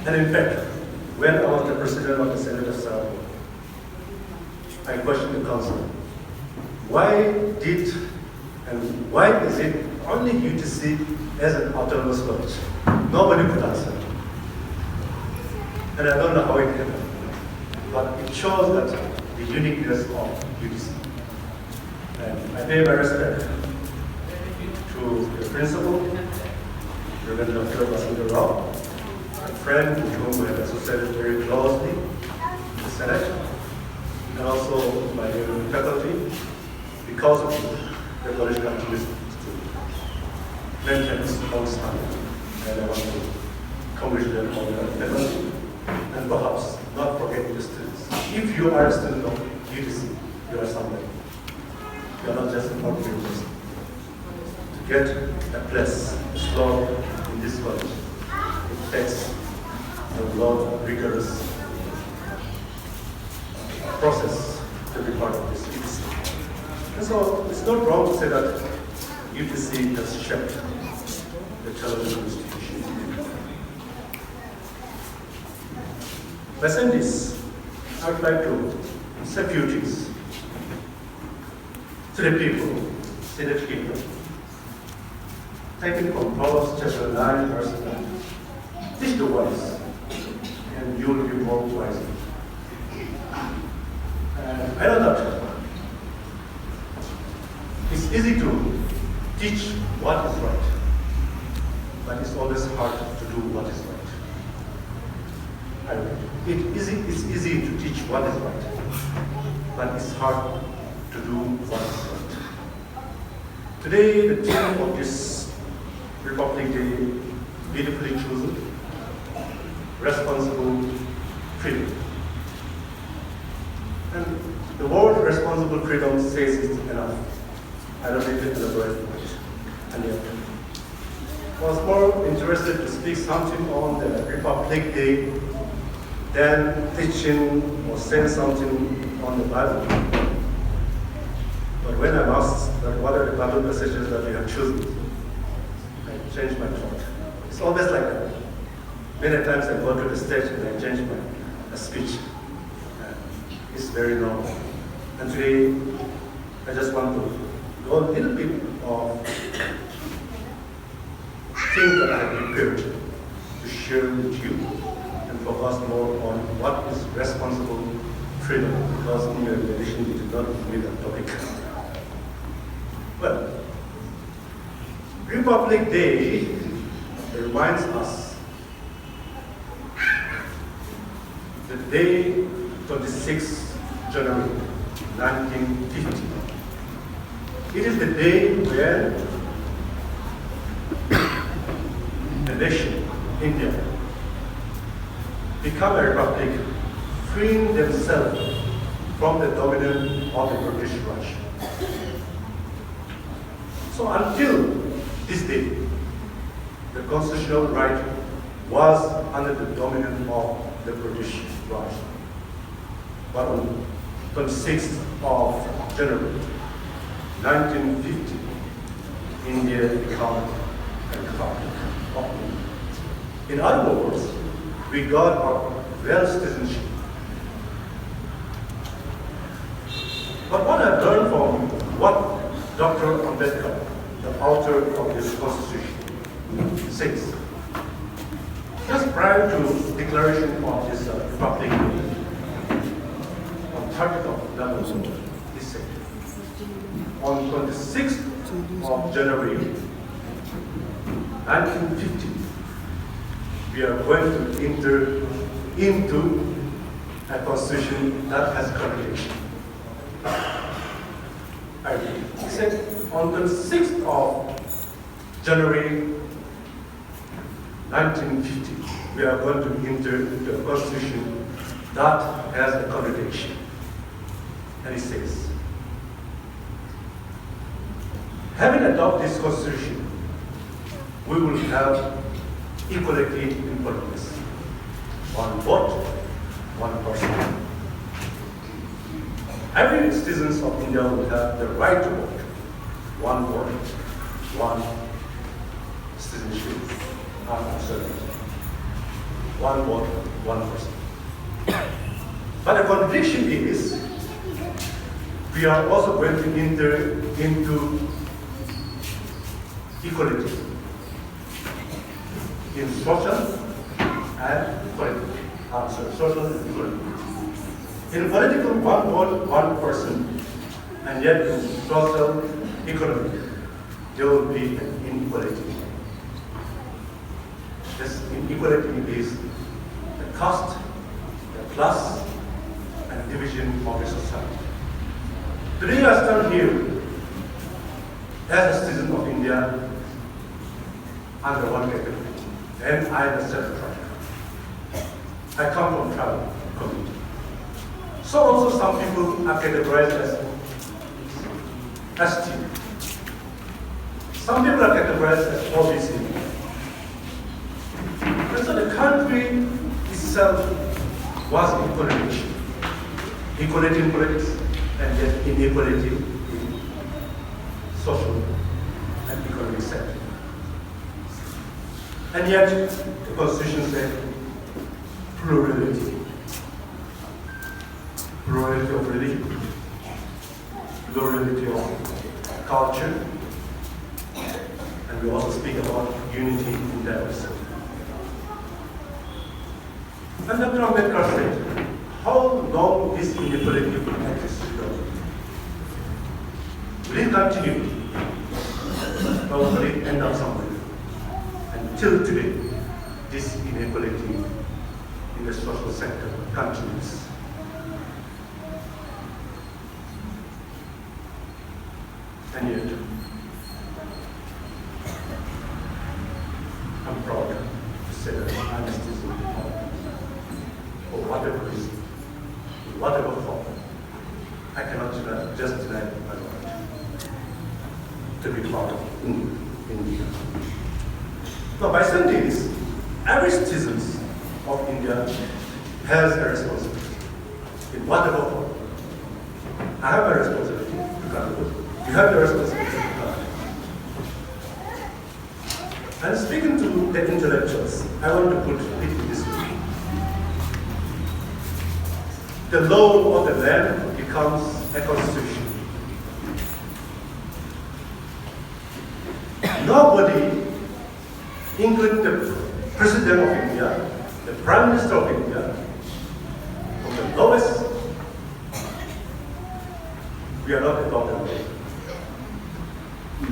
And in fact, when I was the president of the Senate of Sarawak, I questioned the council. Why is it only UTC as an autonomous college? Nobody could answer. And I don't know how it happened, but it shows that the uniqueness of UTC. And I pay my respect to the principal, Reverend Dr. Basundar Rao, a friend with whom we have associated very closely in the Senate, and also my faculty. Because of it, the college continues to maintain its own standard. And I want to congratulate all the faculty, and perhaps not forget the students. If you are a student of UTC, you are somebody. You are not just an ordinary person. To get a place, a slot in this college, it takes a lot of rigorous process to be part of this UTC. And so it's not wrong to say that UTC has shaped the television institution. By saying this, I would like to say a few things to the people, Senate people. Taken from Proverbs chapter 9, verse 9. Teach the wise, and you will be more wiser. I know that it's easy to teach what is right, but it's always hard to do what is right. It's easy to teach what is right, but it's hard to do what is right. Today, the theme of this Republic Day, beautifully chosen, responsible freedom. And the word responsible freedom says it's enough. I don't need to elaborate on it. And yet, I was more interested to speak something on the Republic Day than teaching or saying something on the Bible. But when I'm asked that what are the Bible passages that you have chosen, I change my thought. It's always like that. Many times I go to the stage and I change my speech. It's very normal. And today, I just want to go a little bit of things that I have prepared to share with you and focus more on what is responsible freedom, because in your invitation you did not give me that topic. Well, Republic Day reminds us the day 26 January 1950. It is the day when the nation, India, became a republic, freeing themselves from the dominance of the British Raj. So until this day, the constitutional right was under the dominance of the British Raj. But on 26th of January 1950, India became a republic of India. In other words, we got our real citizenship. But what I've learned from what Dr. Ambedkar, the author of this constitution, says, just prior to declaration of this republic, on 30th of November, he said, on 26th of January 1950, we are going to enter into a constitution that has contradiction. He said, on the 6th of January 1950, we are going to enter into a constitution that has a contradiction. And he says, having adopted this constitution, we will have equality in politics. One vote, one person. Every citizen of India will have the right to vote. One vote, one citizenship. one vote, one person. But the contradiction is, we are also going to enter into equality in social and political. Social and equality. In political, one vote, one person, and yet in social, economic, there will be an inequality. This inequality is the caste, the class, and division of the society. Today I stand here as a citizen of India under one category, and I am a self-tribe. I come from tribal community. So also some people are categorized as ST. Some people are categorized as OBC. And so the country itself was equality. Equality in politics, and yet inequality in social and economic sector. And yet the Constitution said plurality. Plurality of religion, plurality of culture, and we also speak about unity in diversity. And Dr. Ambedkar said, how long this inequality will exist? Will it continue? Or will it end up somewhere? Until today, this inequality in the social sector continues. And yet, I'm proud to say that I'm a citizen of Nepal. For whatever reason, in whatever form, I cannot just deny my right to be part of India. Now, by saying this, every citizen of India has a responsibility in whatever form. I have a responsibility to govern. You have the responsibility to govern. And speaking to the intellectuals, I want to put it this way. The law of the land becomes a constitution. Nobody, including the President of India, the Prime Minister of India, from the lowest, we are not above the law.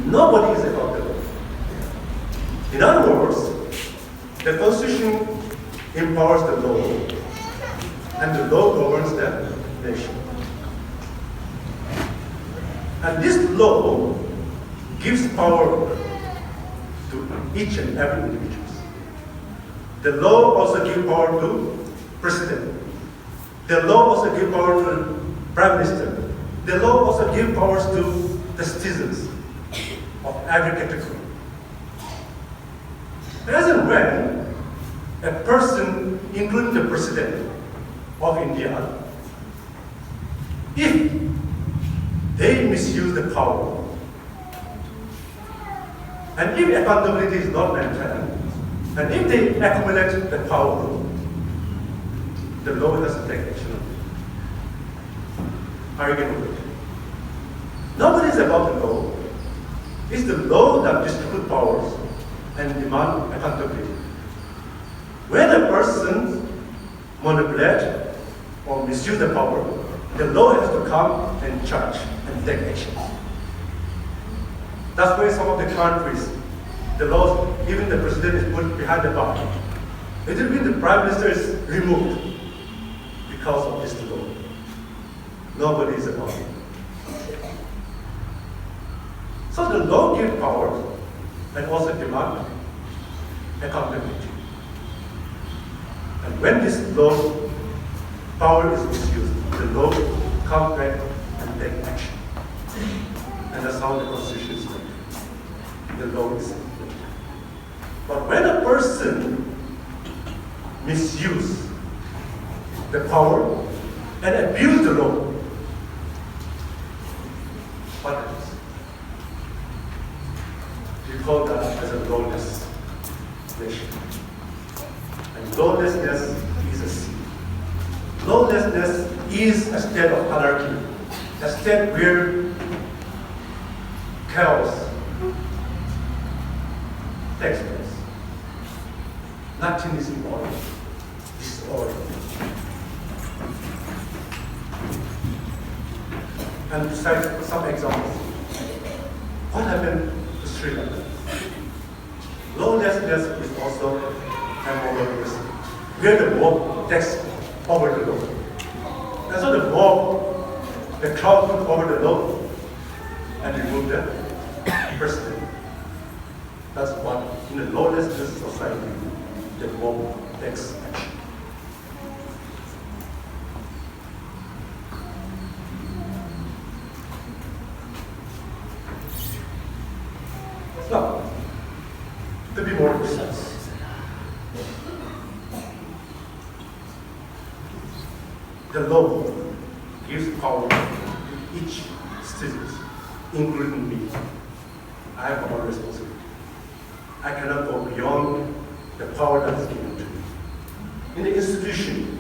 Nobody is above the law. In other words, the Constitution empowers the law, and the law governs the nation. And this law gives power to each and every individual. The law also gives power to President. The law also gives power to Prime Minister. The law also gives powers to the citizens of every category. As and when a person, including the President of India, if they misuse the power, and if accountability is not maintained, and if they accumulate the power, the law has to take action. Are you getting it? Nobody is above the law. It's the law that distributes powers and demand accountability. When a person manipulates or misuses the power, the law has to come and charge and take action. That's why some of the countries, the laws, even the president is put behind the bar. It will mean the prime minister is removed because of this law. Nobody is above it. So the law gives power and also demand accountability. And when this law power is misused, the law comes back and take action. And that's how the Constitution is made. The law is made. But when a person misuses the power and abuses the law, what happens? We call that as a lawless nation. And lawlessness is a sin. Lawlessness is a state of anarchy, a state where chaos takes place. Nothing is in order. Disorder. And to cite some examples, what happened to Sri Lanka? Lawlessness is also an overlordism, where the mob takes over the law. And so the crowd took over the law and removed the president. That's what, in a lawlessness society, the mob takes action. Now, to be more precise, the law gives power to each citizen, including me. I have one responsibility. I cannot go beyond the power that is given to me. In the institution,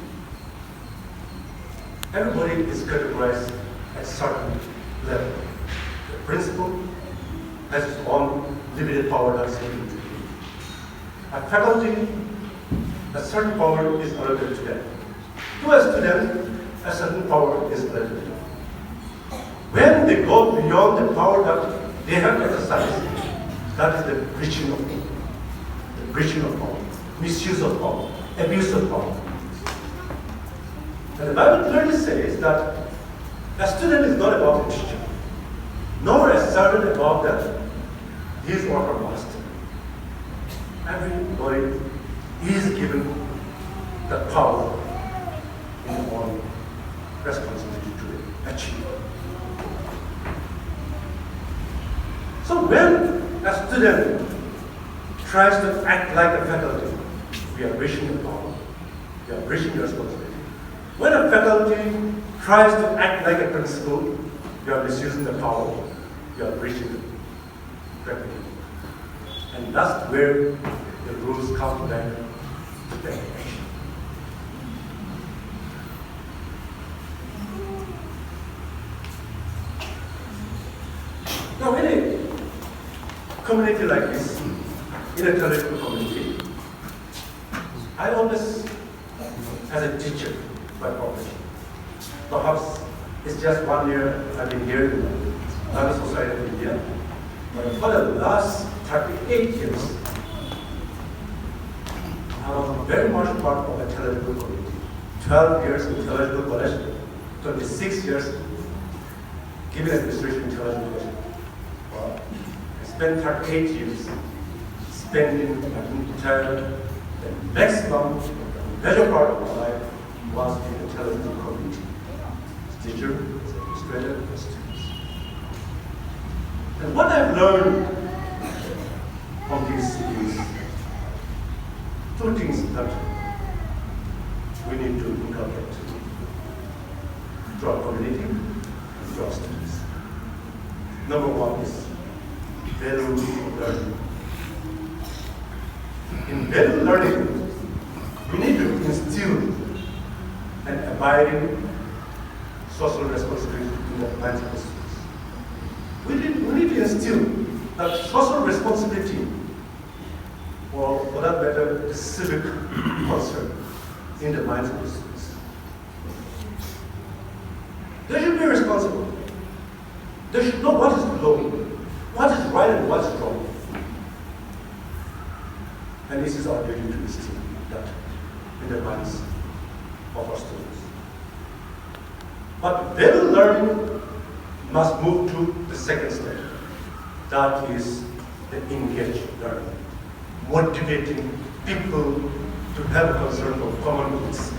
everybody is categorized at a certain level. The principal has its own limited power that is given to him. A faculty, a certain power is allotted to them. To a student, a certain power is allotted to them. When they go beyond the power that they have exercised, that is the breaching of power. The breaching of power, misuse of power, abuse of power. And the Bible clearly says that a student is not above the teacher, nor a servant above his or her master. Everybody is given the power in their own responsibility to achieve. So when a student tries to act like a faculty, we are breaching the power, we are breaching the responsibility. When a faculty tries to act like a principal, we are misusing the power, we are breaching the revenue. And that's where the rules come back to take action. Now, in a community like this, in a theological community, I always, as a teacher by profession, perhaps it's just 1 year I've been here in the Islamic Society of India, but for the last 38 years, I was very much part of a theological community. 12 years in theological college, 26 years giving administration in theological college. I spent 38 years spending an entire, the maximum, the major part of my life was in the theological community. As teacher, as administrator, as students. And what I've learned from this is two things that we need to inculcate to our community and to our students. Number one is value learning. In value learning, we need to instill an abiding social responsibility in the minds of the students. We need to instill that social responsibility, or for that matter, the civic concern in the minds of the students. They should be responsible. They should know what is law, what is right and what is wrong. And this is our duty to instill that in the minds of our students. But value learning must move to the second step. That is the engaged learning, motivating people to have a concern for common goods.